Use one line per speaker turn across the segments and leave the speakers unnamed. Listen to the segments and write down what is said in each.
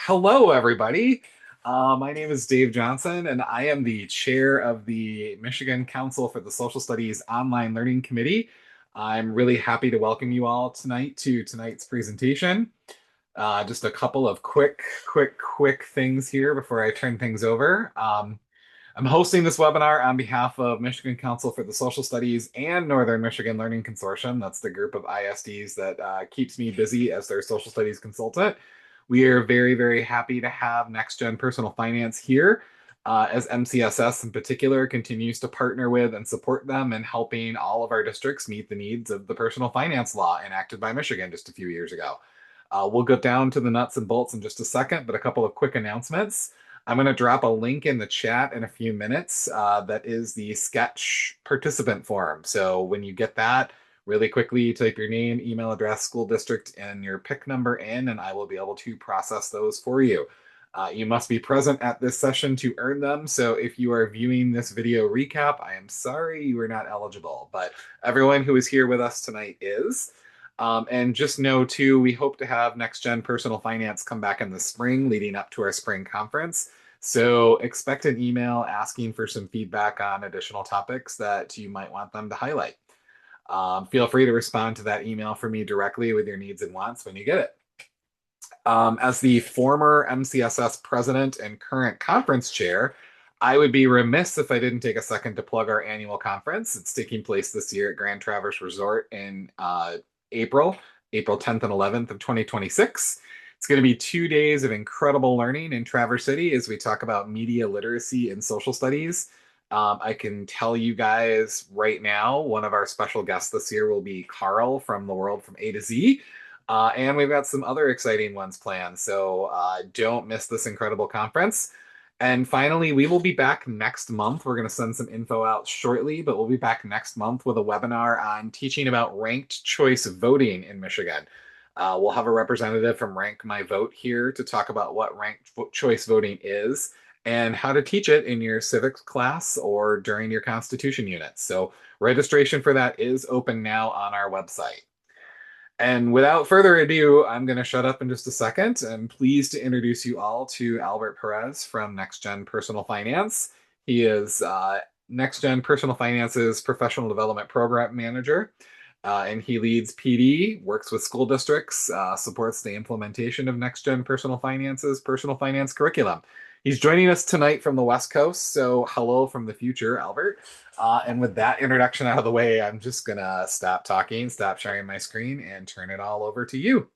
Hello, everybody. My name is Dave Johnson, and I am the chair of the Michigan Council for the Social Studies Online Learning Committee. I'm really happy to welcome you all tonight to tonight's presentation. Just a couple of quick things here before I turn things over. I'm hosting this webinar on behalf of Michigan Council for the Social Studies and Northern Michigan Learning Consortium. That's the group of ISDs that keeps me busy as their social studies consultant. We are very happy to have Next Gen Personal Finance here, as MCSS in particular continues to partner with and support them in helping all of our districts meet the needs of the personal finance law enacted by Michigan just a few years ago. We'll go down to the nuts and bolts in just a second, but a couple of quick announcements. I'm going to drop a link in the chat in a few minutes. That is the Sketch participant form. So when you get that, really quickly type your name, email address, school district, and your PIC number in, and I will be able to process those for you. You must be present at this session to earn them. So if you are viewing this video recap, I am sorry you are not eligible, but everyone who is here with us tonight is. And just know too, we hope to have Next Gen Personal Finance come back in the spring leading up to our spring conference. So expect an email asking for some feedback on additional topics that you might want them to highlight. Feel free to respond to that email for me directly with your needs and wants when you get it. As the former MCSS president and current conference chair, I would be remiss if I didn't take a second to plug our annual conference. It's taking place this year at Grand Traverse Resort in April 10th and 11th of 2026. It's going to be 2 days of incredible learning in Traverse City as we talk about media literacy and social studies. I can tell you guys right now, one of our special guests this year will be Carl from The World from A to Z. And we've got some other exciting ones planned. So don't miss this incredible conference. And finally, we will be back next month. We're going to send some info out shortly, but we'll be back next month with a webinar on teaching about ranked choice voting in Michigan. We'll have a representative from Rank My Vote here to talk about what ranked choice voting is and how to teach it in your civics class or during your constitution units. So registration for that is open now on our website. And without further ado, I'm going to shut up in just a second. I'm pleased to introduce you all to Albert Perez from Next Gen Personal Finance. He is Next Gen Personal Finance's Professional Development Program Manager, and he leads PD, works with school districts, supports the implementation of Next Gen Personal Finance's personal finance curriculum. He's joining us tonight from the West Coast, so hello from the future, Albert. And with that introduction out of the way, I'm just gonna stop talking, stop sharing my screen, and turn it all over to you.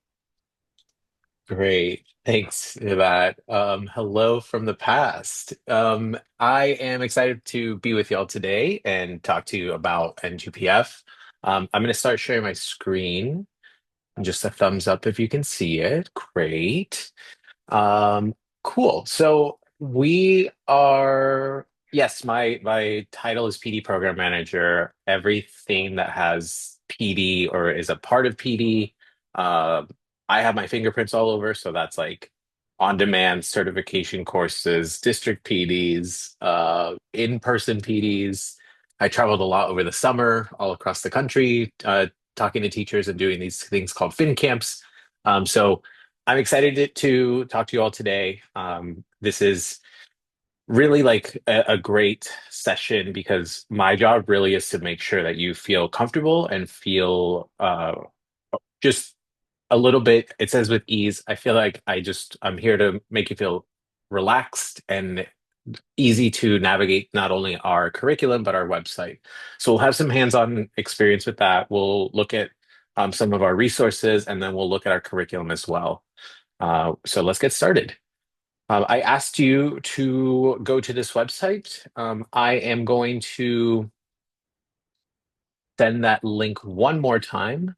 Great. Thanks for that. Hello from the past. I am excited to be with y'all today and talk to you about NGPF. I'm going to start sharing my screen. Just a thumbs up if you can see it. Great. Cool. So we are, yes, my title is PD Program Manager. Everything that has PD or is a part of PD, I have my fingerprints all over. So that's like on-demand certification courses, district PDs, in-person PDs. I traveled a lot over the summer, all across the country, talking to teachers and doing these things called fin camps. So I'm excited to talk to you all today. This is really like a great session because my job really is to make sure that you feel comfortable and feel just a little bit, it says with ease. I feel like I'm here to make you feel relaxed and easy to navigate not only our curriculum, but our website. So we'll have some hands-on experience with that. We'll look at some of our resources and then we'll look at our curriculum as well. So let's get started. I asked you to go to this website. I am going to send that link one more time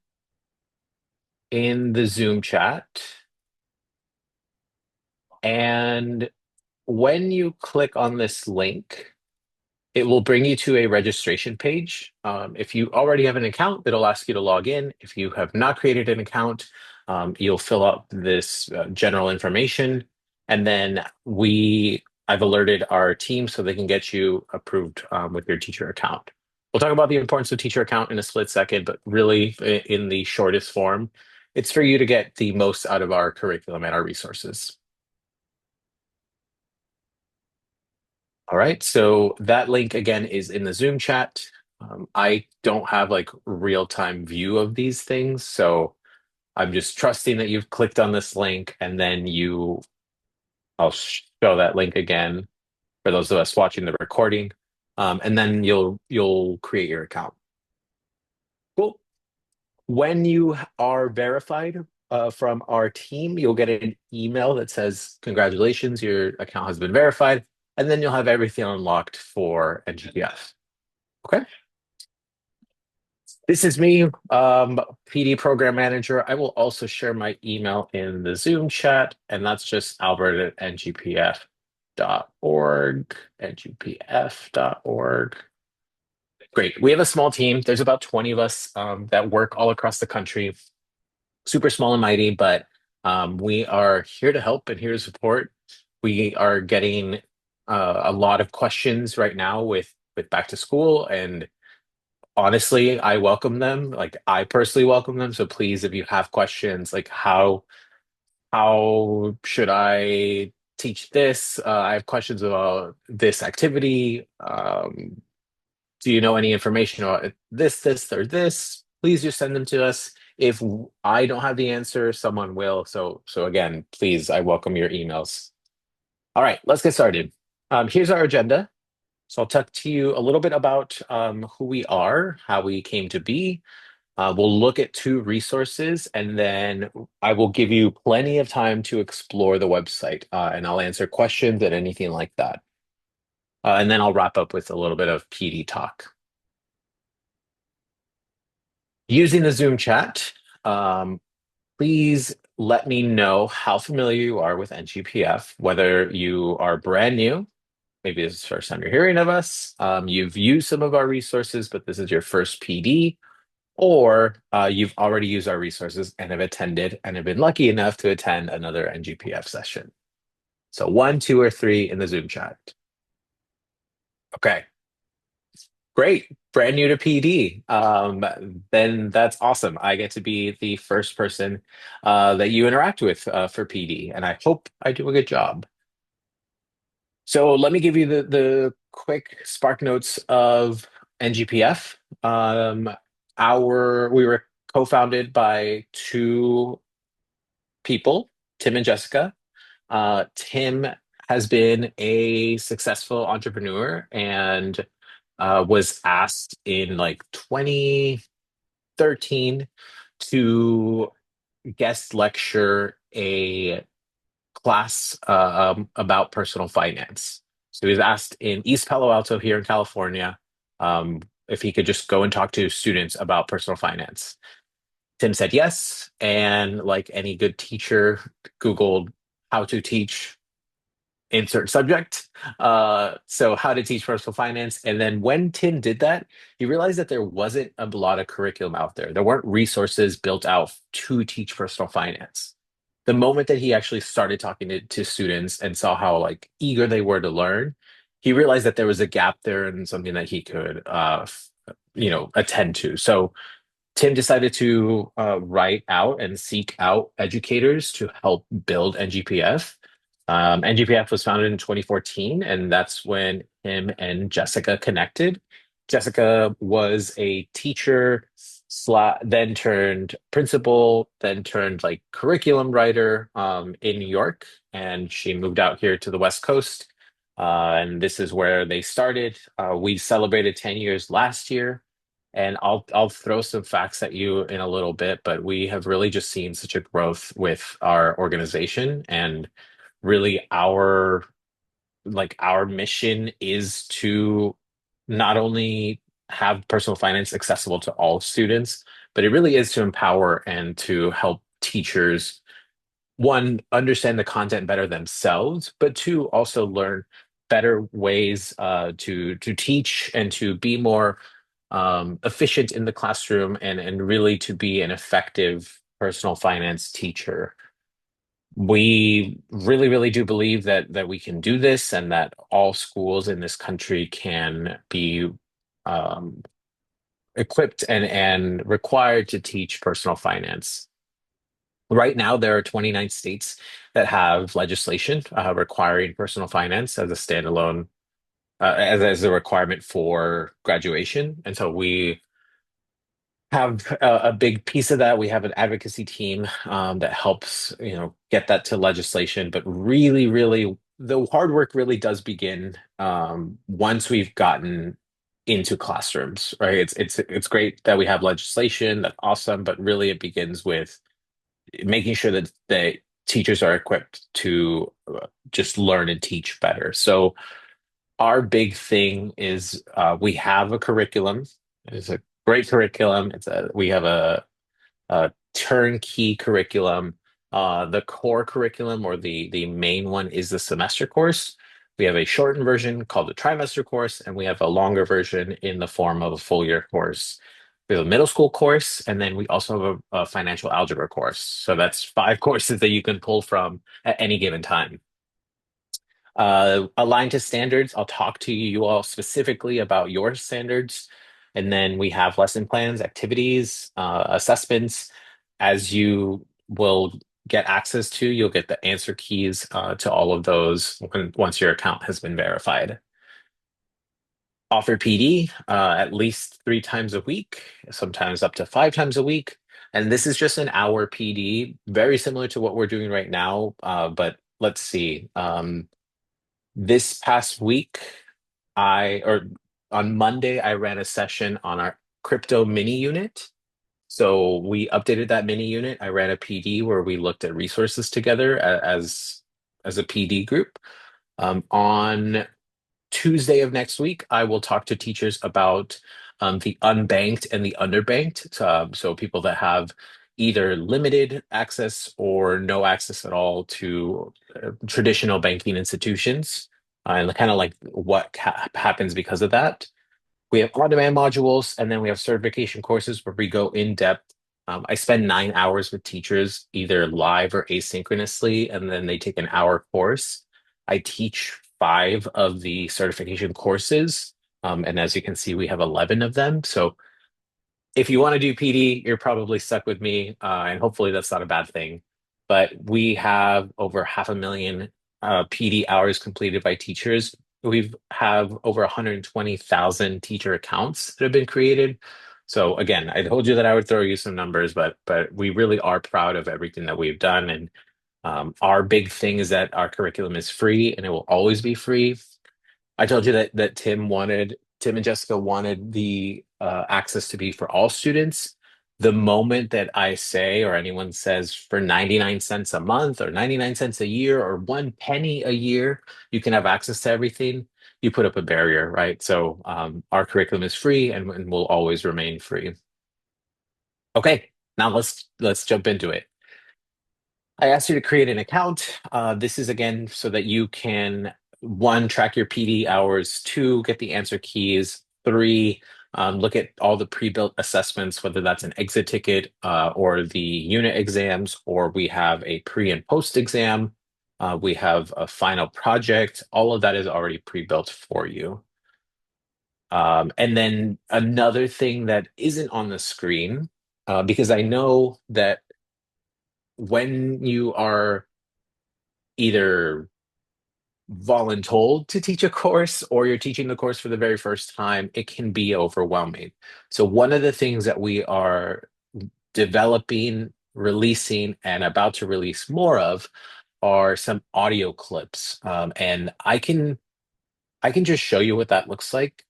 in the Zoom chat. And when you click on this link, it will bring you to a registration page. If you already have an account, it'll ask you to log in. If you have not created an account, you'll fill out this general information. And then I've alerted our team so they can get you approved with your teacher account. We'll talk about the importance of teacher account in a split second, but really in the shortest form, it's for you to get the most out of our curriculum and our resources. All right, so that link again is in the Zoom chat. I don't have like real-time view of these things, so I'm just trusting that you've clicked on this link and then I'll show that link again for those of us watching the recording. And then you'll create your account. Cool. When you are verified from our team, you'll get an email that says, "Congratulations, your account has been verified." And then you'll have everything unlocked for NGPF. Okay. This is me, PD Program Manager. I will also share my email in the Zoom chat, and that's just Albert at ngpf.org, ngpf.org. Great. We have a small team. There's about 20 of us that work all across the country. Super small and mighty, but we are here to help and here to support. We are getting a lot of questions right now with back to school, and honestly, I welcome them. Like I personally welcome them. So please, if you have questions, like how should I teach this? I have questions about this activity. Do you know any information about this, or this? Please just send them to us. If I don't have the answer, someone will. So again, please, I welcome your emails. All right, let's get started. Here's our agenda. So I'll talk to you a little bit about who we are, how we came to be. We'll look at two resources, and then I will give you plenty of time to explore the website, and I'll answer questions and anything like that. And then I'll wrap up with a little bit of PD talk. Using the Zoom chat, um, please let me know how familiar you are with NGPF, whether you are brand new, maybe this is the first time you're hearing of us, you've used some of our resources, but this is your first PD, or you've already used our resources and have attended and have been lucky enough to attend another NGPF session. So one, two, or three in the Zoom chat. Okay, great. Brand new to PD. Then that's awesome. I get to be the first person that you interact with for PD, and I hope I do a good job. So let me give you the quick spark notes of NGPF. We were co-founded by two people, Tim and Jessica. Tim has been a successful entrepreneur and was asked in like 2013 to guest lecture a class about personal finance. So he was asked in East Palo Alto here in California if he could just go and talk to students about personal finance. Tim said yes, and like any good teacher, Googled how to teach insert subject. So how to teach personal finance. And then when Tim did that, he realized that there wasn't a lot of curriculum out there. There weren't resources built out to teach personal finance. The moment that he actually started talking to students and saw how like eager they were to learn, he realized that there was a gap there and something that he could attend to. So Tim decided to write out and seek out educators to help build NGPF. NGPF was founded in 2014, and that's when him and Jessica connected. Jessica was a teacher, then turned principal, then turned like curriculum writer in New York, and she moved out here to the West Coast. And this is where they started. We celebrated 10 years last year. And I'll throw some facts at you in a little bit, but we have really just seen such a growth with our organization, and really our mission is to not only have personal finance accessible to all students, but it really is to empower and to help teachers, one, understand the content better themselves, but two, also learn better ways to teach and to be more efficient in the classroom, and really to be an effective personal finance teacher. We really, really do believe that we can do this, and that all schools in this country can be um, equipped and required to teach personal finance. Right now, there are 29 states that have legislation requiring personal finance as a standalone as a requirement for graduation. And so we have a big piece of that. We have an advocacy team that helps, get that to legislation. But really, really, the hard work really does begin once we've gotten into classrooms, right? It's great that we have legislation. That's awesome, but really, it begins with making sure that the teachers are equipped to just learn and teach better. So our big thing is we have a curriculum. It's a great curriculum. We have a turnkey curriculum. The core curriculum or the main one is the semester course. We have a shortened version called the trimester course, and we have a longer version in the form of a full year course. We have a middle school course, and then we also have a financial algebra course. So that's five courses that you can pull from at any given time. Aligned to standards, I'll talk to you all specifically about your standards. And then we have lesson plans, activities, assessments. As you will get access to, you'll get the answer keys to all of those once your account has been verified. Offer PD at least 3 times a week, sometimes up to 5 times a week. And this is just an hour PD, very similar to what we're doing right now. But let's see. This past week, or on Monday, I ran a session on our crypto mini unit. So we updated that mini unit. I ran a PD where we looked at resources together as a PD group. On Tuesday of next week, I will talk to teachers about the unbanked and the underbanked. So people that have either limited access or no access at all to traditional banking institutions, and kind of like what happens because of that. We have on-demand modules, and then we have certification courses where we go in depth. I spend 9 hours with teachers, either live or asynchronously, and then they take an hour course. I teach five of the certification courses, and as you can see, we have 11 of them. So if you want to do PD, you're probably stuck with me, and hopefully that's not a bad thing. But we have over 500,000 PD hours completed by teachers. We have over 120,000 teacher accounts that have been created. So again, I told you that I would throw you some numbers, but we really are proud of everything that we've done. And our big thing is that our curriculum is free and it will always be free. I told you that Tim and Jessica wanted the access to be for all students. The moment that I say or anyone says for 99 cents a month or 99 cents a year or 1 penny a year, you can have access to everything, you put up a barrier, right? So our curriculum is free and will always remain free. Okay, now let's jump into it. I asked you to create an account. This is again so that you can, one, track your PD hours, two, get the answer keys, three, look at all the pre-built assessments, whether that's an exit ticket or the unit exams, or we have a pre and post exam. We have a final project. All of that is already pre-built for you. And then another thing that isn't on the screen, because I know that when you are either voluntold to teach a course or you're teaching the course for the very first time, it can be overwhelming. So one of the things that we are developing, releasing, and about to release more of are some audio clips. And I can just show you what that looks like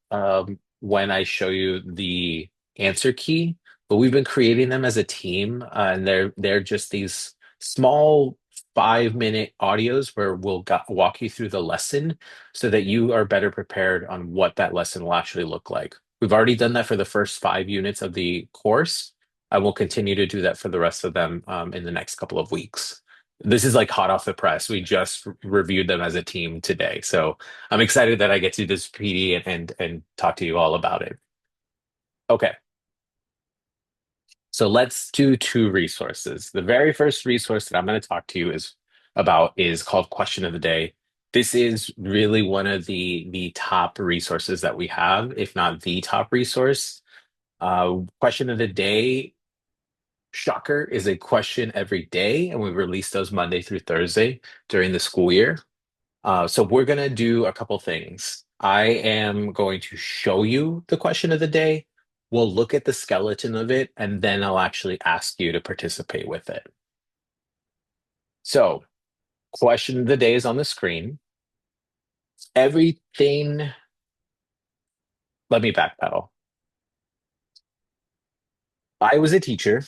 when I show you the answer key. But we've been creating them as a team, and they're just these small 5-minute audios where we'll walk you through the lesson so that you are better prepared on what that lesson will actually look like. We've already done that for the first 5 units of the course. I will continue to do that for the rest of them in the next couple of weeks. This is like hot off the press. We just reviewed them as a team today. So I'm excited that I get to do this PD and talk to you all about it. Okay, so let's do two resources. The very first resource that I'm going to talk to you is called Question of the Day. This is really one of the top resources that we have, if not the top resource. Question of the Day, shocker, is a question every day, and we release those Monday through Thursday during the school year. So we're going to do a couple things. I am going to show you the question of the day. We'll look at the skeleton of it, and then I'll actually ask you to participate with it. So, question of the day is on the screen. Everything, let me backpedal. I was a teacher.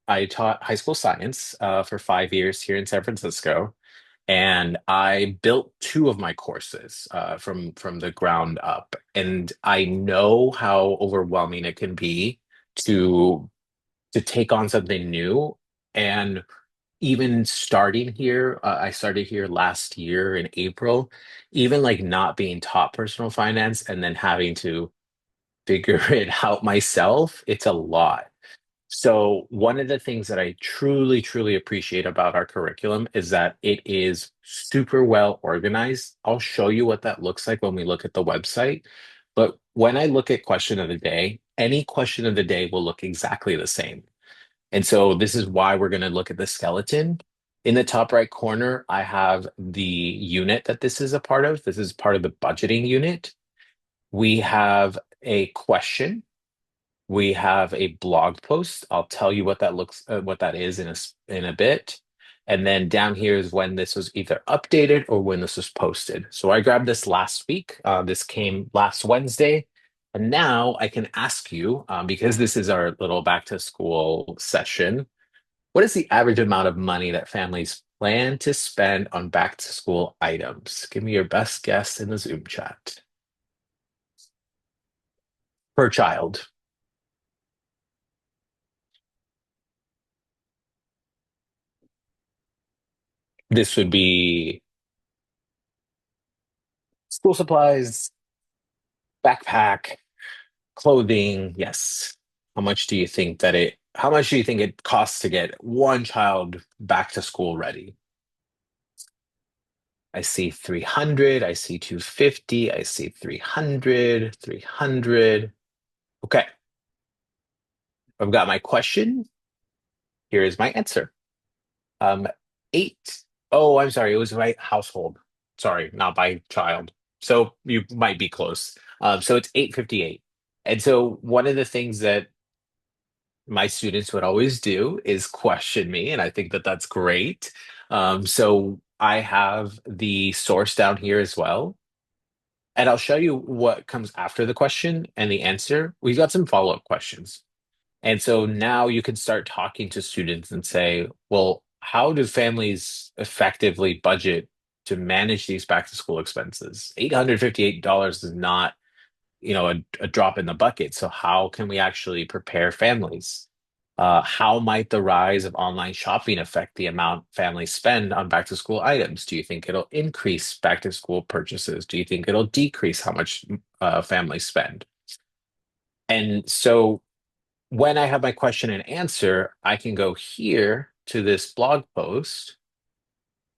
I taught high school science for 5 years here in San Francisco, and I built two of my courses from the ground up. And I know how overwhelming it can be to to take on something new. And even starting here, I started here last year in April. Even like not being taught personal finance and then having to figure it out myself, it's a lot. So, one of the things that I truly, truly appreciate about our curriculum is that it is super well organized. I'll show you what that looks like when we look at the website. But when I look at question of the day, any question of the day will look exactly the same. And so, this is why we're going to look at the skeleton. In the top right corner, I have the unit that this is a part of. This is part of the budgeting unit. We have a question, we have a blog post. I'll tell you what that is in a bit. And then down here is when this was either updated or when this was posted. So I grabbed this last week. This came last Wednesday. And now I can ask you, because this is our little back to school session, what is the average amount of money that families plan to spend on back to school items? Give me your best guess in the Zoom chat. Per child. This would be school supplies, backpack, clothing. Yes. How much do you think it costs to get one child back to school ready? I see 300, I see 250, I see 300, 300. Okay, I've got my question. Here is my answer. Um, eight. Oh, I'm sorry, it was by household. Sorry, not by child. So you might be close. So it's 858. And so one of the things that my students would always do is question me, and I think that that's great. So I have the source down here as well, and I'll show you what comes after the question and the answer. We've got some follow-up questions. And so now you can start talking to students and say, well, how do families effectively budget to manage these back to school expenses? $858 is not, a drop in the bucket. So how can we actually prepare families? How might the rise of online shopping affect the amount families spend on back to school items? Do you think it'll increase back to school purchases? Do you think it'll decrease how much families spend? And so when I have my question and answer, I can go here to this blog post.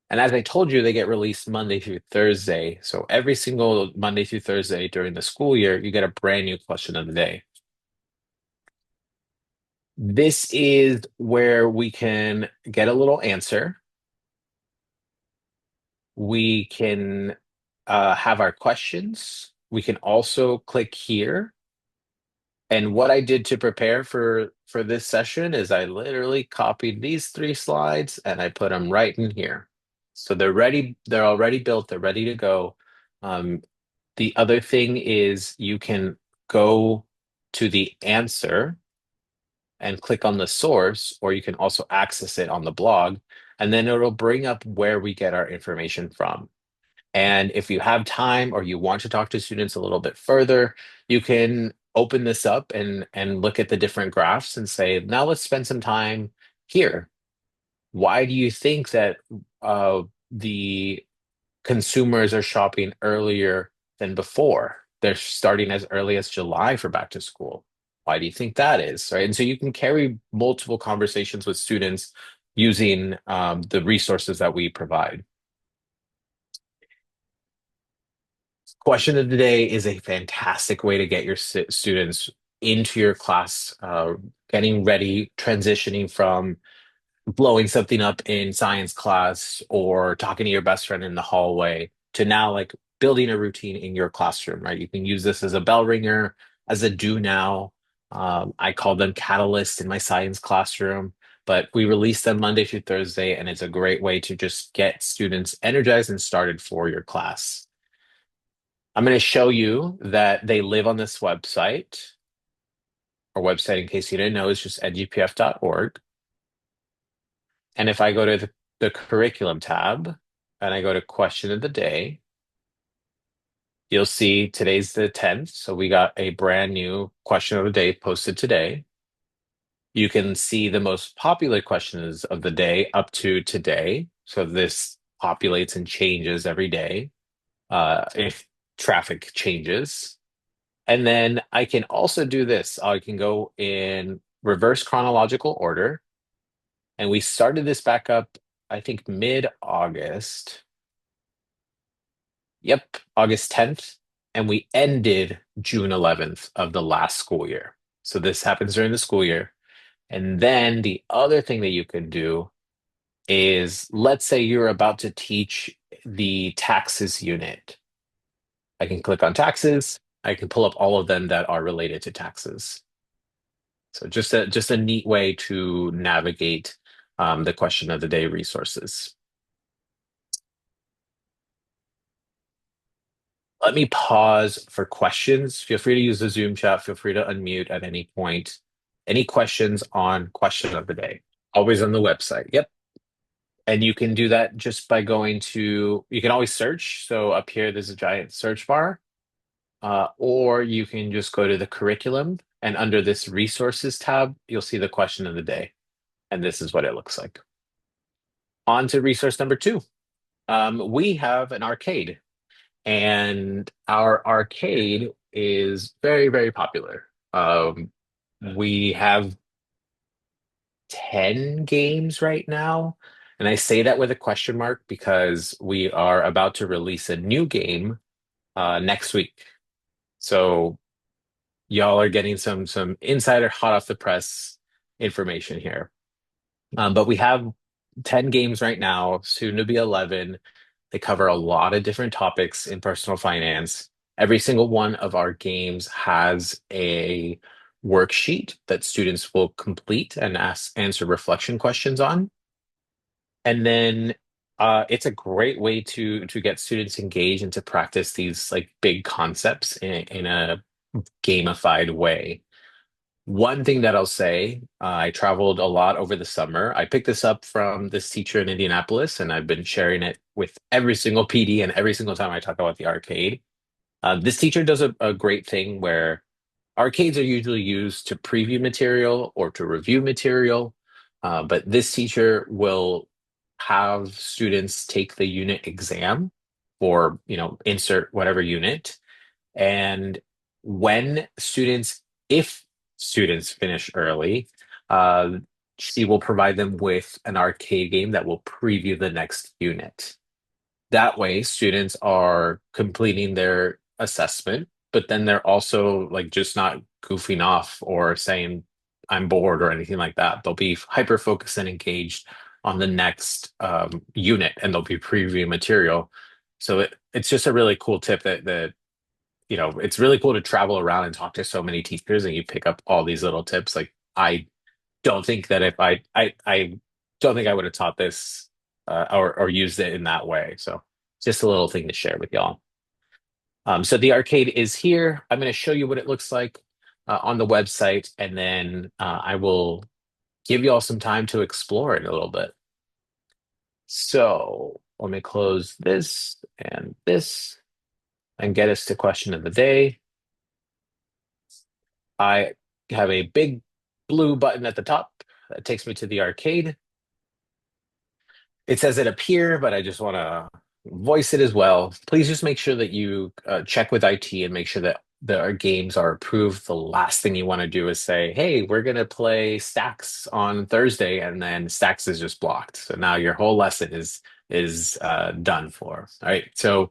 And as I told you, they get released Monday through Thursday. So every single Monday through Thursday during the school year, you get a brand new question of the day. This is where we can get a little answer. We can have our questions. We can also click here. And what I did to prepare for this session is I literally copied these three slides and I put them right in here. So they're ready, they're already built, they're ready to go. Um, the other thing is you can go to the answer and click on the source, or you can also access it on the blog, and then it'll bring up where we get our information from. And if you have time or you want to talk to students a little bit further, you can open this up and look at the different graphs and say, now let's spend some time here. Why do you think that the consumers are shopping earlier than before? They're starting as early as July for back to school. Why do you think that is? Right. And so you can carry multiple conversations with students using the resources that we provide. Question of the day is a fantastic way to get your students into your class, getting ready, transitioning from blowing something up in science class or talking to your best friend in the hallway to now like building a routine in your classroom, right? You can use this as a bell ringer, as a do now. I call them catalysts in my science classroom, but we release them Monday through Thursday, and it's a great way to just get students energized and started for your class. I'm going to show you that they live on this website. Our website, in case you didn't know, is just ngpf.org. And if I go to the curriculum tab and I go to question of the day, you'll see today's the 10th. So we got a brand new question of the day posted today. You can see the most popular questions of the day up to today. So this populates and changes every day if traffic changes. And then I can also do this. I can go in reverse chronological order. And we started this back up, I think, mid-August. Yep, August 10th. And we ended June 11th of the last school year. So this happens during the school year. And then the other thing that you can do is, let's say you're about to teach the taxes unit. I can click on taxes. I can pull up all of them that are related to taxes. So just a neat way to navigate the question of the day resources. Let me pause for questions. Feel free to use the Zoom chat. Feel free to unmute at any point. Any questions on question of the day? Always on the website. Yep. And you can do that just by going to, you can always search. So up here, there's a giant search bar. Or you can just go to the curriculum and under this resources tab, you'll see the question of the day. And this is what it looks like. On to resource number two. We have an arcade, and our arcade is very, very popular. We have 10 games right now. And I say that with a question mark because we are about to release a new game next week. So y'all are getting some insider hot off the press information here. But we have 10 games right now, soon to be 11. They cover a lot of different topics in personal finance. Every single one of our games has a worksheet that students will complete and answer reflection questions on. And then it's a great way to get students engaged and to practice these like big concepts in a gamified way. One thing that I'll say, I traveled a lot over the summer. I picked this up from this teacher in Indianapolis, and I've been sharing it with every single PD and every single time I talk about the arcade. This teacher does a great thing where arcades are usually used to preview material or to review material, but this teacher will have students take the unit exam or, insert whatever unit. And when students, if students finish early, uh, she will provide them with an arcade game that will preview the next unit. That way, students are completing their assessment, but then they're also like just not goofing off or saying, I'm bored or anything like that. They'll be hyper focused and engaged on the next unit and they'll be previewing material. So it's just a really cool tip that it's really cool to travel around and talk to so many teachers and you pick up all these little tips. Like I don't think that if I don't think I would have taught this or used it in that way. So just a little thing to share with y'all. So the arcade is here. I'm going to show you what it looks like on the website, and then I will give y'all some time to explore it a little bit. So let me close this and get us to question of the day. I have a big blue button at the top that takes me to the arcade. It says it up here, but I just want to voice it as well. Please just make sure that you check with IT and make sure that our games are approved. The last thing you want to do is say, hey, we're going to play Stacks on Thursday, and then Stacks is just blocked. So now your whole lesson is done for. All right. So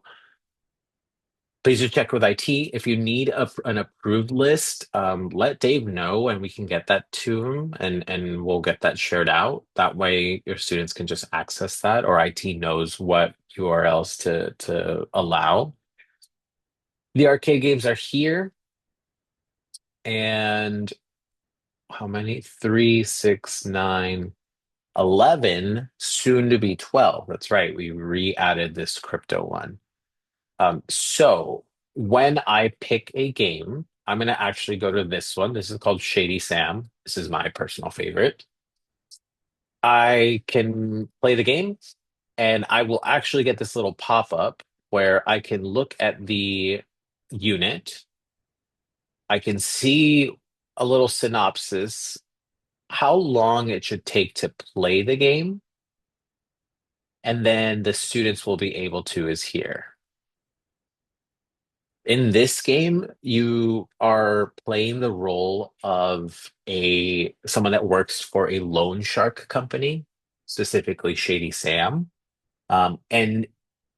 please just check with IT. If you need an approved list, let Dave know and we can get that to him and we'll get that shared out. That way your students can just access that or IT knows what URLs to allow. The arcade games are here, and how many? Three, six, nine, 11, soon to be 12. That's right. We re-added this crypto one. So when I pick a game, I'm going to actually go to this one. This is called Shady Sam. This is my personal favorite. I can play the game and I will actually get this little pop-up where I can look at the unit. I can see a little synopsis, how long it should take to play the game, and then the students will be able to is here. In this game, you are playing the role of a someone that works for a loan shark company, specifically Shady Sam. And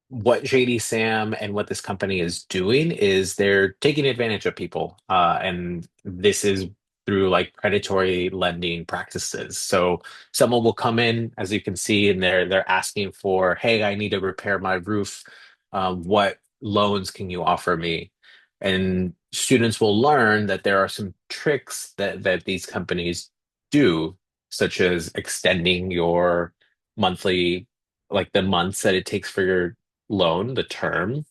what Shady Sam and what this company is doing is they're taking advantage of people. And this is through like predatory lending practices. So someone will come in, as you can see, and they're asking for, hey, I need to repair my roof. What loans can you offer me? And students will learn that there are some tricks that these companies do, such as extending your monthly, like the months that it takes for your loan, the term,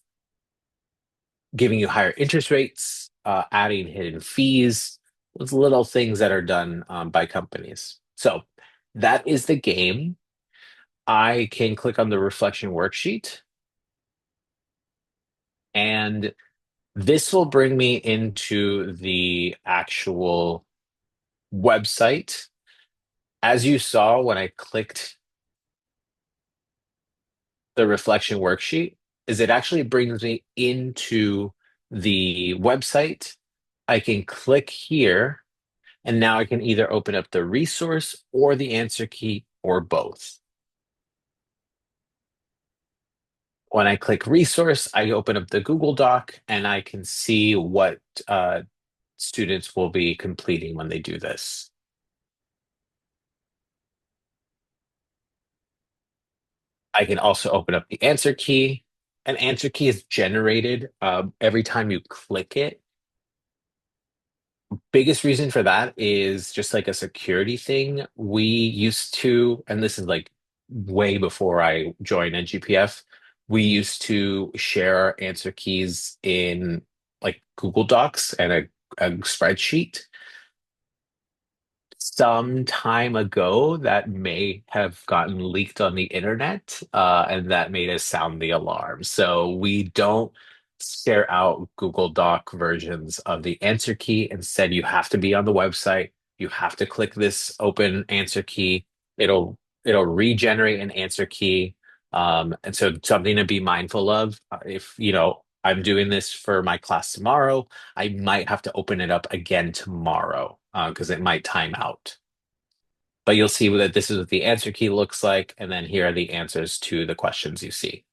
giving you higher interest rates, adding hidden fees, those little things that are done by companies. So that is the game. I can click on the reflection worksheet, and this will bring me into the actual website. As you saw when I clicked the reflection worksheet, is it actually brings me into the website. I can click here, and now I can either open up the resource or the answer key or both. When I click resource, I open up the Google Doc and I can see what uh, students will be completing when they do this. I can also open up the answer key. An answer key is generated every time you click it. Biggest reason for that is just like a security thing. We used to, and this is like way before I joined NGPF, we used to share our answer keys in like Google Docs and a spreadsheet. Some time ago, that may have gotten leaked on the internet, and that made us sound the alarm. So we don't share out Google Doc versions of the answer key. Instead, you have to be on the website. You have to click this open answer key. It'll regenerate an answer key. And so something to be mindful of. If I'm doing this for my class tomorrow, I might have to open it up again tomorrow because it might time out. But you'll see that this is what the answer key looks like, and then here are the answers to the questions you see.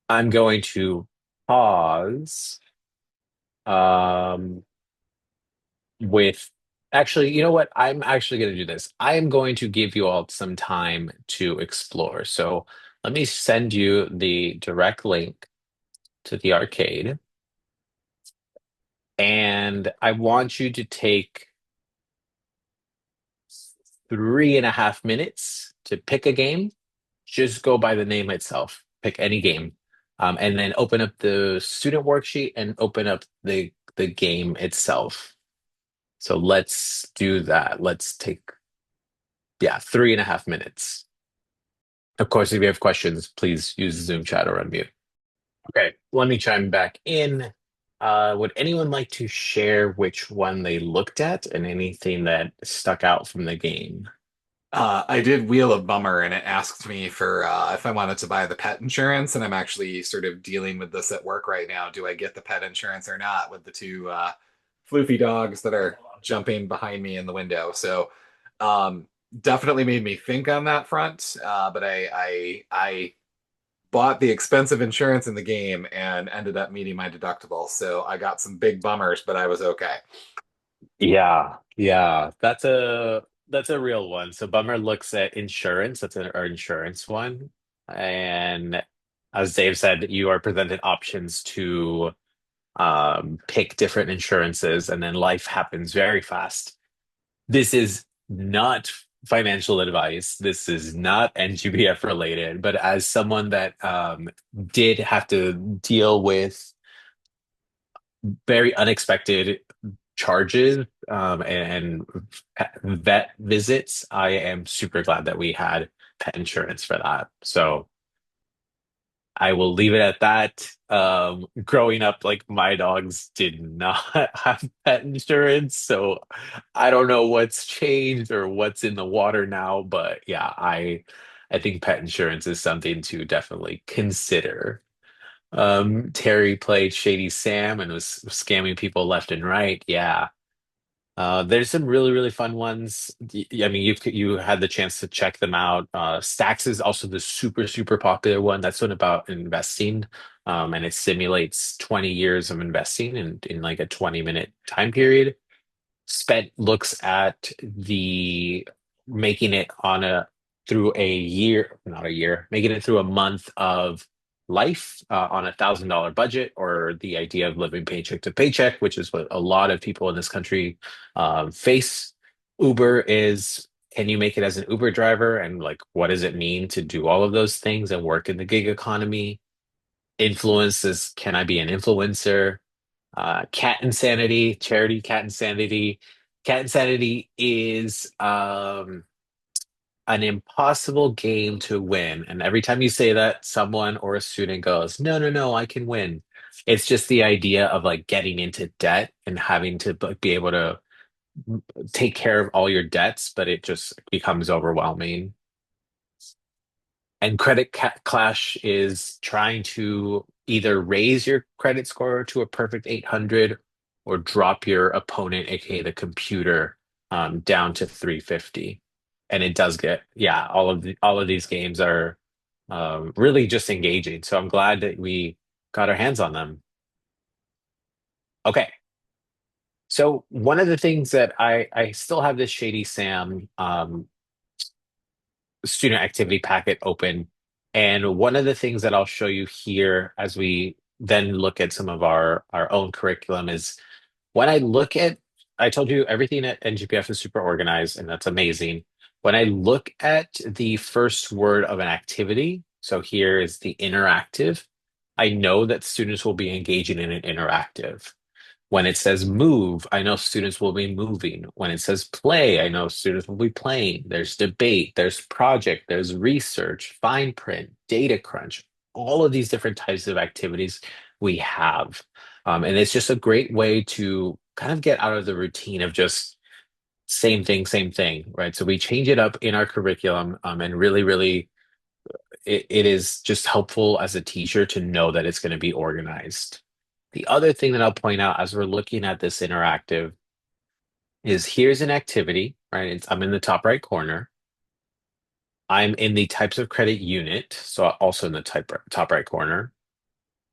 I'm going to pause um, with actually, you know what? I'm actually going to do this. I am going to give you all some time to explore. So let me send you the direct link to the arcade, and I want you to take 3.5 minutes to pick a game. Just go by the name itself. Pick any game, and then open up the student worksheet and open up the game itself. So let's do that. Let's take, yeah, 3.5 minutes. Of course, if you have questions, please use Zoom chat or unmute. Okay, let me chime back in. Would anyone like to share which one they looked at and anything that stuck out from the game?
I did wheel a bummer and it asked me for if I wanted to buy the pet insurance, and I'm actually sort of dealing with this at work right now. Do I get the pet insurance or not with the two floofy dogs that are jumping behind me in the window? So um, definitely made me think on that front. But I bought the expensive insurance in the game and ended up meeting my deductible. So I got some big bummers, but I was okay.
Yeah, yeah, that's a That's a real one. So Bummer looks at insurance. That's our insurance one. And as Dave said, you are presented options to pick different insurances, and then life happens very fast. This is not financial advice. This is not NGPF related, but as someone that did have to deal with very unexpected charges and vet visits, I am super glad that we had pet insurance for that. So I will leave it at that. Growing up, like my dogs did not have pet insurance, so I don't know what's changed or what's in the water now. But yeah, I think pet insurance is something to definitely consider. Terry played Shady Sam and was scamming people left and right. Yeah. There's some really, really fun ones. I mean, you had the chance to check them out. Stacks is also the super, super popular one. That's one about investing, and it simulates 20 years of investing in like a 20-minute time period. Spent looks at the making it on a through a year, not a year, making it through a month of life on $1,000 budget, or the idea of living paycheck to paycheck, which is what a lot of people in this country face. Uber is, can you make it as an Uber driver? And like, what does it mean to do all of those things and work in the gig economy? Influence is, can I be an influencer? Cat Insanity, charity Cat Insanity. Cat Insanity is an impossible game to win. And every time you say that, someone or a student goes, no, no, no, I can win. It's just the idea of like getting into debt and having to like, be able to take care of all your debts, but it just becomes overwhelming. And Clash is trying to either raise your credit score to a perfect 800 or drop your opponent, aka the computer, down to 350. And it does get, yeah, all of these games are really just engaging. So I'm glad that we got our hands on them. Okay. So one of the things that I still have this Shady Sam student activity packet open. And one of the things that I'll show you here as we then look at some of our own curriculum is when I look at, I told you everything at NGPF is super organized, and that's amazing. When I look at the first word of an activity, so here is the interactive, I know that students will be engaging in an interactive. When it says move, I know students will be moving. When it says play, I know students will be playing. There's debate, there's project, there's research, fine print, data crunch, all of these different types of activities we have. And it's just a great way to kind of get out of the routine of just same thing, right? So we change it up in our curriculum, and really, really, it is just helpful as a teacher to know that it's going to be organized. The other thing that I'll point out as we're looking at this interactive is here's an activity, right? I'm in the top right corner. I'm in the types of credit unit, so also in the top right corner.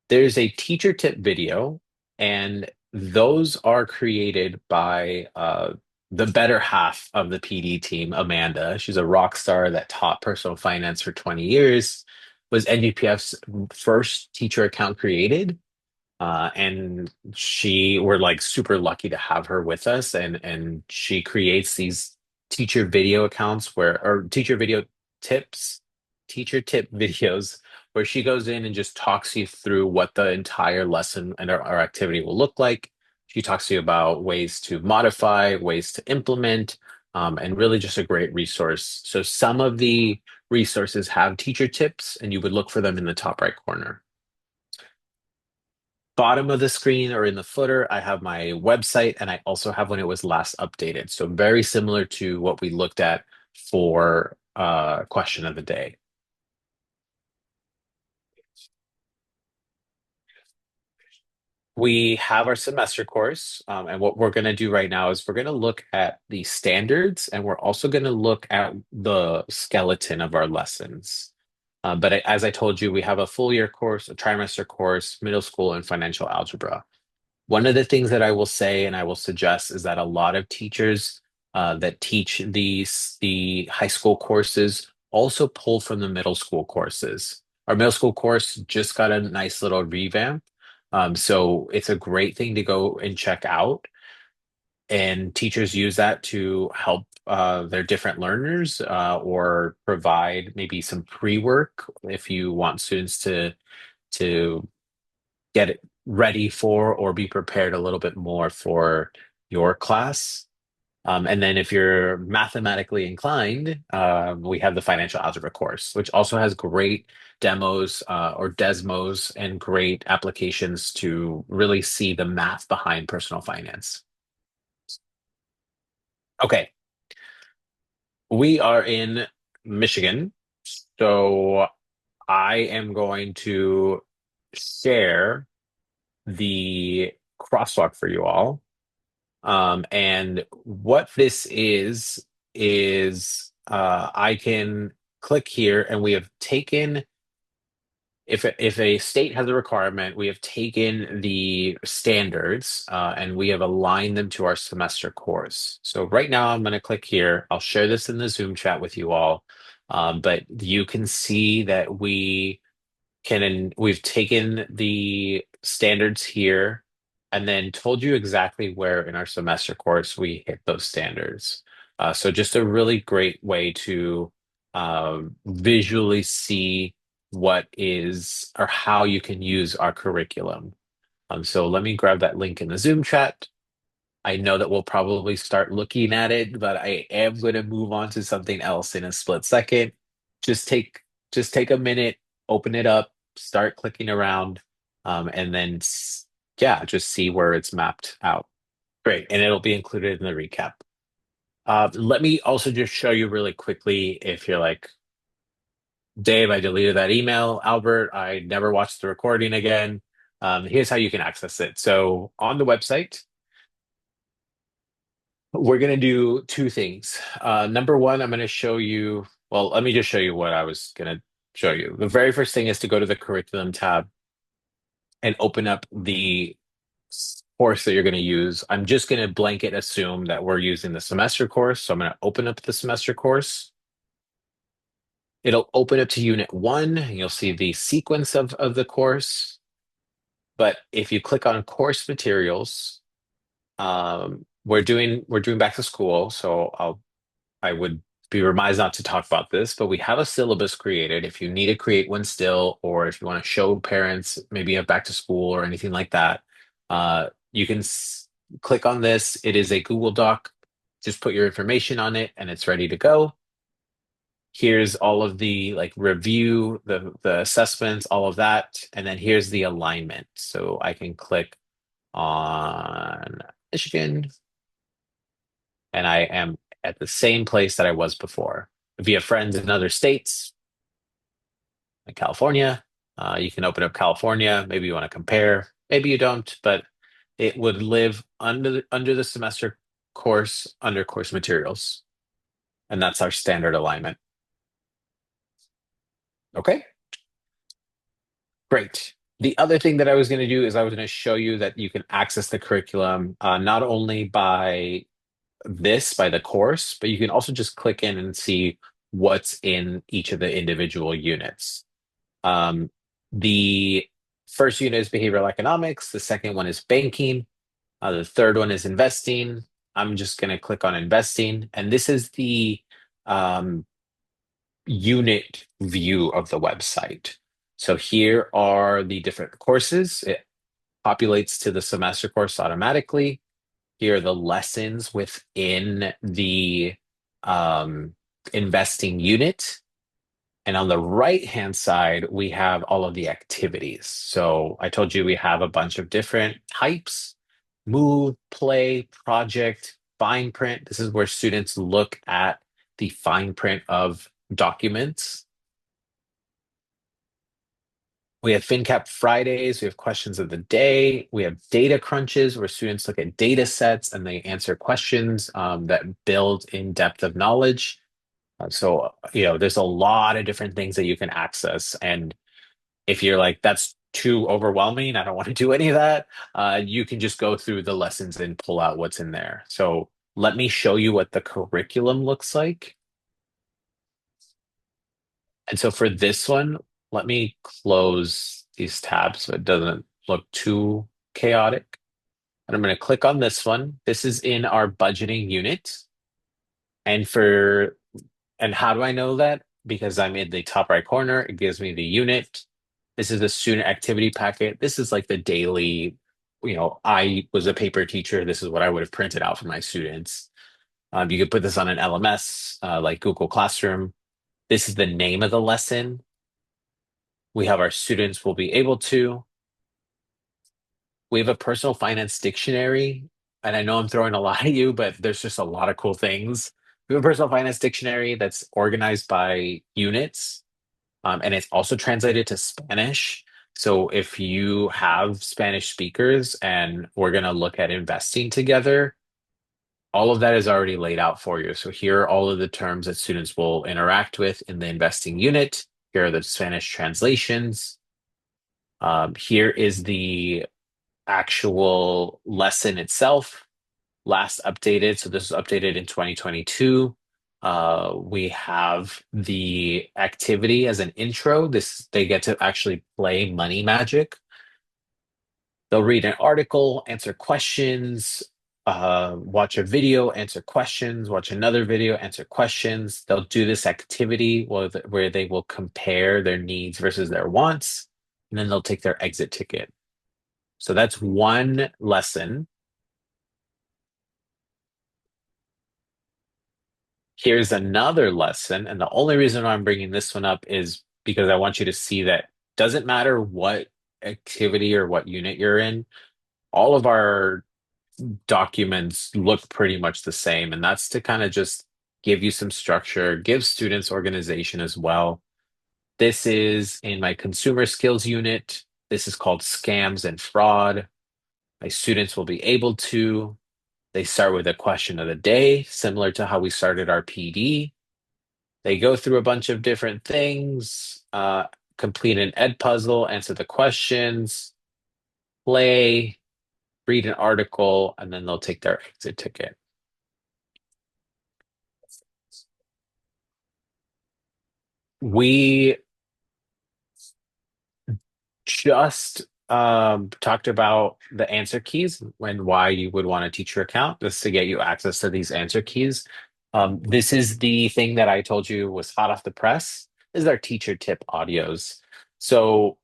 There's a teacher tip video, and those are created by the better half of the PD team, Amanda. She's a rock star that taught personal finance for 20 years, was NGPF's first teacher account created. And we're like super lucky to have her with us, and she creates these teacher video accounts or teacher video tips, teacher tip videos where she goes in and just talks you through what the entire lesson and our activity will look like. She talks to you about ways to modify, ways to implement, and really just a great resource. So some of the resources have teacher tips, and you would look for them in the top right corner. Bottom of the screen or in the footer, I have my website, and I also have when it was last updated. So very similar to what we looked at for question of the day. We have our semester course, and what we're going to do right now is we're going to look at the standards, and we're also going to look at the skeleton of our lessons. But as I told you, we have a full year course, a trimester course, middle school, and financial algebra. One of the things that I will say and I will suggest is that a lot of teachers that teach the high school courses also pull from the middle school courses. Our middle school course just got a nice little revamp. So it's a great thing to go and check out. And teachers use that to help their different learners or provide maybe some pre-work if you want students to get it ready for or be prepared a little bit more for your class. And then if you're mathematically inclined, we have the financial algebra course, which also has great demos or desmos and great applications to really see the math behind personal finance. Okay, we are in Michigan, so I am going to share the crosswalk for you all. And what this is I can click here and we have taken if a state has a requirement, we have taken the standards and we have aligned them to our semester course. So right now I'm going to click here. I'll share this in the Zoom chat with you all. But you can see that we've taken the standards here and then told you exactly where in our semester course we hit those standards. So just a really great way to visually see what is or how you can use our curriculum. So let me grab that link in the Zoom chat. I know that we'll probably start looking at it, but I am going to move on to something else in a split second. Just take just take a minute, open it up, start clicking around, and then yeah, just see where it's mapped out. Great, and it'll be included in the recap. Let me also just show you really quickly if you're like, Dave, I deleted that email. Albert, I never watched the recording again. Here's how you can access it. So on the website, we're going to do two things. Number one, I'm going to show you, well, let me just show you what I was going to show you. The very first thing is to go to the curriculum tab and open up the course that you're going to use. I'm just going to blanket assume that we're using the semester course. So I'm going to open up the semester course. It'll open up to unit one, and you'll see the sequence of the course. But if you click on course materials, we're doing back to school, so I would be remiss not to talk about this, but we have a syllabus created. If you need to create one still, or if you want to show parents maybe a back to school or anything like that, you can click on this. It is a Google Doc. Just put your information on it, and it's ready to go. Here's all of the like review, the assessments, all of that, and then here's the alignment. So I can click on Michigan, and I am at the same place that I was before. If you have friends in other states, like California, you can open up California. Maybe you want to compare. Maybe you don't, but it would live under the semester course under course materials, and that's our standard alignment. Okay, great. The other thing that I was going to do is I was going to show you that you can access the curriculum not only by the course, but you can also just click in and see what's in each of the individual units. Um, the first unit is behavioral economics, the second one is banking, the third one is investing. I'm just going to click on investing, and this is the um, unit view of the website. So here are the different courses. It populates to the semester course automatically. Here are the lessons within the um, investing unit. And on the right-hand side, we have all of the activities. So I told you we have a bunch of different types: move, play, project, fine print. This is where students look at the fine print of documents. We have FinCap Fridays, we have questions of the day, we have data crunches where students look at data sets and they answer questions that build in depth of knowledge. There's a lot of different things that you can access. And if you're like, that's too overwhelming, I don't want to do any of that, you can just go through the lessons and pull out what's in there. So let me show you what the curriculum looks like. And so for this one, let me close these tabs so it doesn't look too chaotic. And I'm going to click on this one. This is in our budgeting unit. And for and how do I know that? Because I'm in the top right corner. It gives me the unit. This is the student activity packet. This is like the daily, I was a paper teacher. This is what I would have printed out for my students. You could put this on an LMS, like Google Classroom. This is the name of the lesson. We have our students will be able to. We have a personal finance dictionary. And I know I'm throwing a lot at you, but there's just a lot of cool things. We have a personal finance dictionary that's organized by units, and it's also translated to Spanish. So if you have Spanish speakers and we're going to look at investing together, all of that is already laid out for you. So here are all of the terms that students will interact with in the investing unit. Here are the Spanish translations. Here is the actual lesson itself, last updated. So this was updated in 2022. We have the activity as an intro. This they get to actually play Money Magic. They'll read an article, answer questions, watch a video, answer questions, watch another video, answer questions. They'll do this activity where they will compare their needs versus their wants, and then they'll take their exit ticket. So that's one lesson. Here's another lesson. And the only reason why I'm bringing this one up is because I want you to see that doesn't matter what activity or what unit you're in, all of our documents look pretty much the same. And that's to kind of just give you some structure, give students organization as well. This is in my consumer skills unit. This is called scams and fraud. My students will be able to. They start with a question of the day, similar to how we started our PD. They go through a bunch of different things, complete an ed puzzle, answer the questions, play, read an article, and then they'll take their exit ticket. We just talked about the answer keys and why you would want a teacher account, just to get you access to these answer keys. This is the thing that I told you was hot off the press. This is our teacher tip audios. So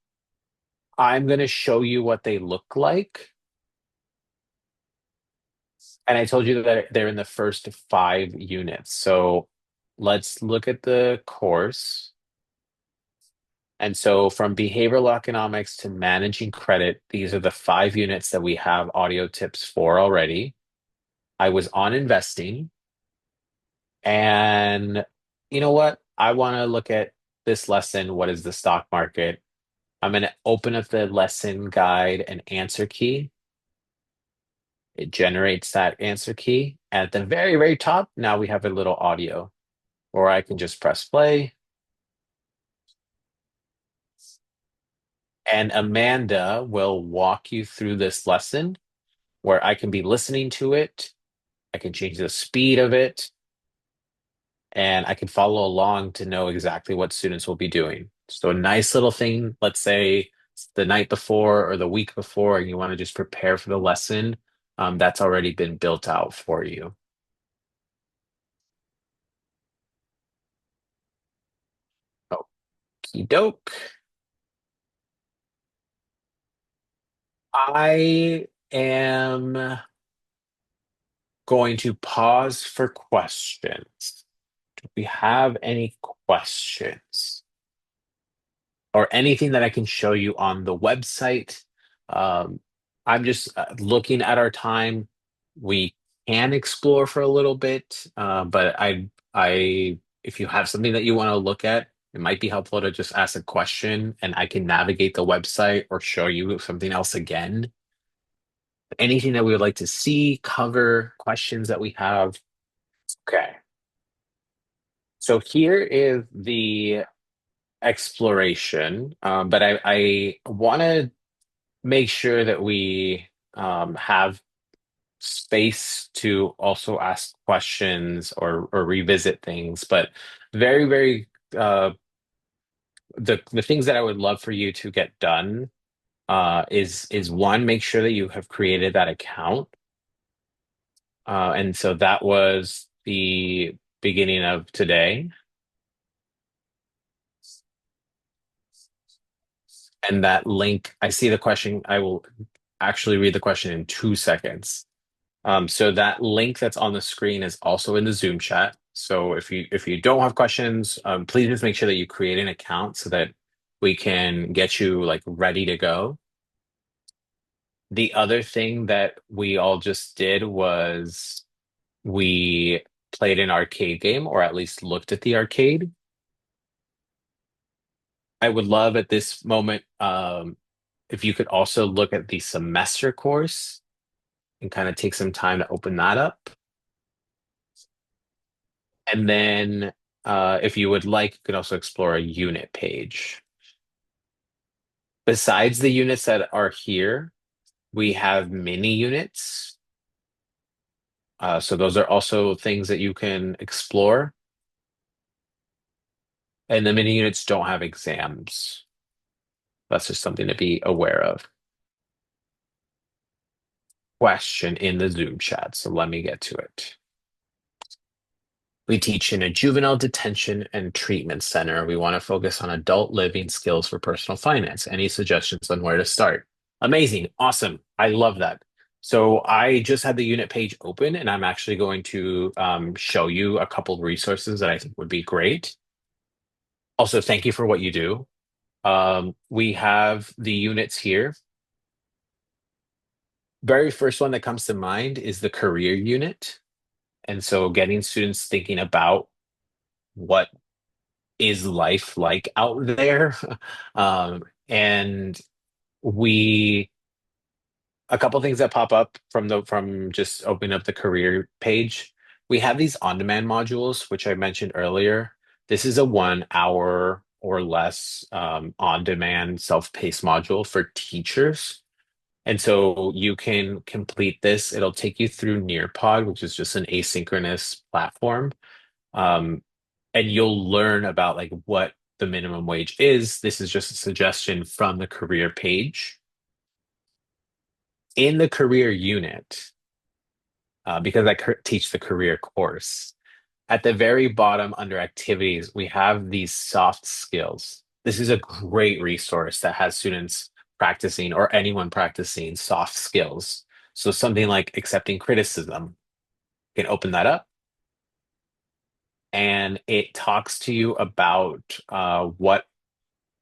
I'm going to show you what they look like. And I told you that they're in the first 5 units. So let's look at the course. And so from behavioral economics to managing credit, these are the 5 units that we have audio tips for already. I was on investing. And you know what? I want to look at this lesson. What is the stock market? I'm going to open up the lesson guide and answer key. It generates that answer key. At the very, very top, now we have a little audio, or I can just press play. And Amanda will walk you through this lesson where I can be listening to it. I can change the speed of it, and I can follow along to know exactly what students will be doing. So, a nice little thing, let's say it's the night before or the week before, and you want to just prepare for the lesson, that's already been built out for you. Okie doke. I am going to pause for questions. Do we have any questions or anything that I can show you on the website? Um, I'm just looking at our time. We can explore for a little bit, but if you have something that you want to look at, it might be helpful to just ask a question and I can navigate the website or show you something else again. Anything that we would like to see, cover, questions that we have. Okay. So here is the exploration, but I want to make sure that we have space to also ask questions or revisit things. But very, very the things that I would love for you to get done is one, make sure that you have created that account. And so that was the beginning of today. And that link, I see the question. I will actually read the question in 2 seconds. So that link that's on the screen is also in the Zoom chat. So if you don't have questions, please just make sure that you create an account so that we can get you like ready to go. The other thing that we all just did was we played an arcade game, or at least looked at the arcade. I would love at this moment if you could also look at the semester course and kind of take some time to open that up. And then if you would like, you could also explore a unit page. Besides the units that are here, we have mini units. So those are also things that you can explore. And the mini units don't have exams. That's just something to be aware of. Question in the Zoom chat. So let me get to it. We teach in a juvenile detention and treatment center. We want to focus on adult living skills for personal finance. Any suggestions on where to start? Amazing. Awesome. I love that. So I just had the unit page open and I'm actually going to show you a couple resources that I think would be great. Also, thank you for what you do. We have the units here. Very first one that comes to mind is the career unit. And so getting students thinking about what is life like out there? And we a couple things that pop up from just opening up the career page. We have these on-demand modules, which I mentioned earlier. This is a 1 hour or less on-demand self-paced module for teachers. And so you can complete this. It'll take you through Nearpod, which is just an asynchronous platform. Um, and you'll learn about like what the minimum wage is. This is just a suggestion from the career page. In the career unit, because I teach the career course, at the very bottom under activities, we have these soft skills. This is a great resource that has students practicing or anyone practicing soft skills. So something like accepting criticism, you can open that up and it talks to you about what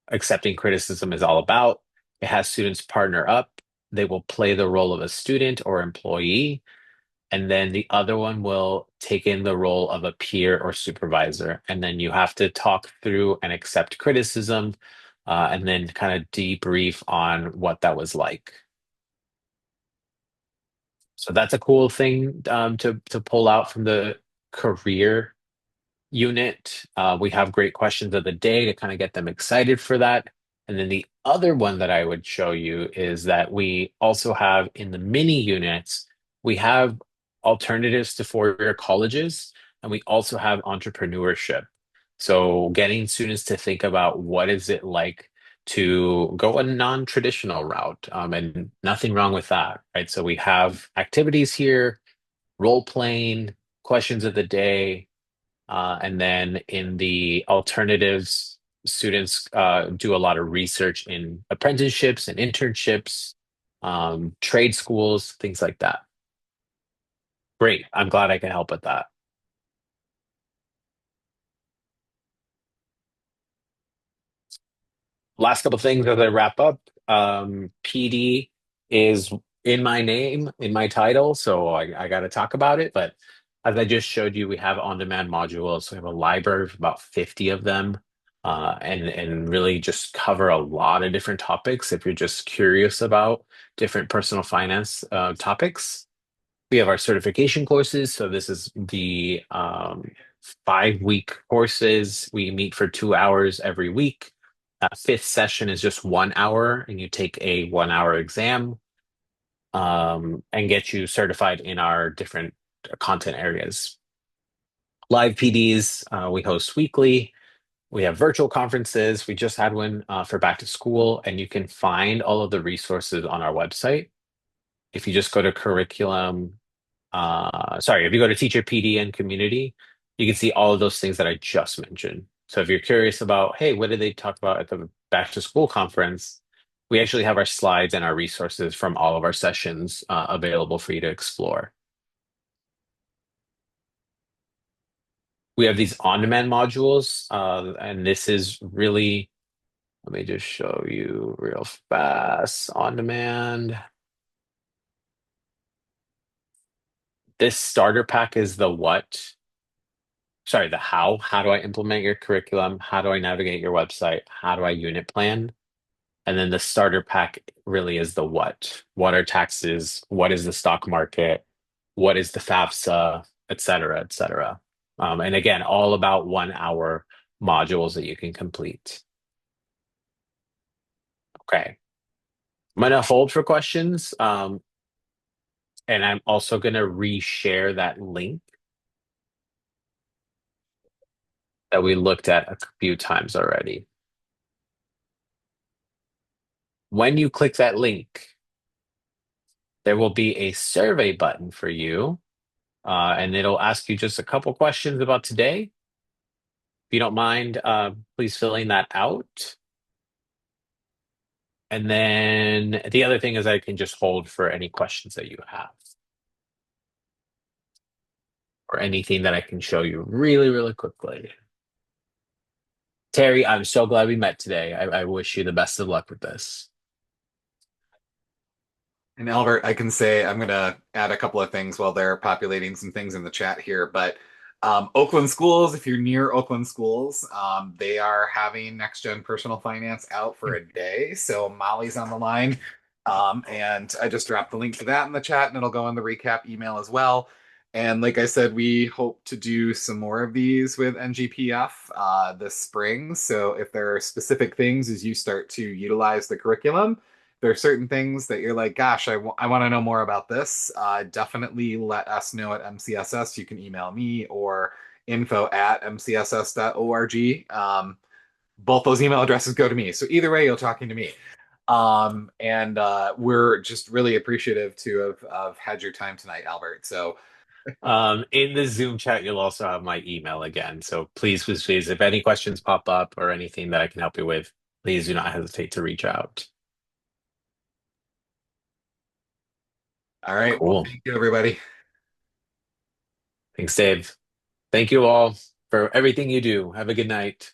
accepting criticism is all about. It has students partner up. They will play the role of a student or employee, and then the other one will take in the role of a peer or supervisor. And then you have to talk through and accept criticism, and then kind of debrief on what that was like. So that's a cool thing to pull out from the career unit. We have great questions of the day to kind of get them excited for that. And then the other one that I would show you is that we also have in the mini units, we have alternatives to four-year colleges, and we also have entrepreneurship. So getting students to think about what is it like to go a non-traditional route, and nothing wrong with that, right? So we have activities here, role playing, questions of the day, and then in the alternatives, students do a lot of research in apprenticeships and internships, trade schools, things like that. Great. I'm glad I can help with that. Last couple things as I wrap up. PD is in my name, in my title, so I got to talk about it. But as I just showed you, we have on-demand modules. We have a library of about 50 of them, and really just cover a lot of different topics. If you're just curious about different personal finance topics, we have our certification courses. So this is the 5 week courses. We meet for 2 hours every week. Fifth session is just 1 hour, and you take a 1 hour exam. and get you certified in our different content areas. Live PDs, we host weekly. We have virtual conferences. We just had one for back to school, and you can find all of the resources on our website. If you just go to curriculum, if you go to teacher PD and community, you can see all of those things that I just mentioned. So if you're curious about, hey, what did they talk about at the back to school conference? We actually have our slides and our resources from all of our sessions available for you to explore. We have these on-demand modules, and this is really, let me just show you real fast. On demand. This starter pack is the what? Sorry, the how. How do I implement your curriculum? How do I navigate your website? How do I unit plan? And then the starter pack really is the what. What are taxes? What is the stock market? What is the FAFSA, et cetera, et cetera. And again, all about 1 hour modules that you can complete. Okay. I'm gonna hold for questions. And I'm also gonna reshare that link that we looked at a few times already. When you click that link, there will be a survey button for you, and it'll ask you just a couple questions about today. If you don't mind, please filling that out. And then the other thing is I can just hold for any questions that you have or anything that I can show you really, really quickly. Terry, I'm so glad we met today. I wish you the best of luck with this.
And Albert, I can say I'm going to add a couple of things while they're populating some things in the chat here. But Oakland schools, if you're near Oakland schools, they are having Next Gen Personal Finance out for a day. So Molly's on the line. And I just dropped the link to that in the chat, and it'll go in the recap email as well. And like I said, we hope to do some more of these with NGPF this spring. So if there are specific things as you start to utilize the curriculum, there are certain things that you're like, gosh, I want to know more about this. Definitely let us know at MCSS. You can email me or info@mcss.org. Both those email addresses go to me. So either way, you're talking to me. And we're just really appreciative to have had your time tonight, Albert. So
In the Zoom chat, you'll also have my email again. So please, please, please, if any questions pop up or anything that I can help you with, please do not hesitate to reach out.
all right. Well,
Cool.
thank you, everybody.
Thanks, Dave. Thank you all for everything you do. Have a good night.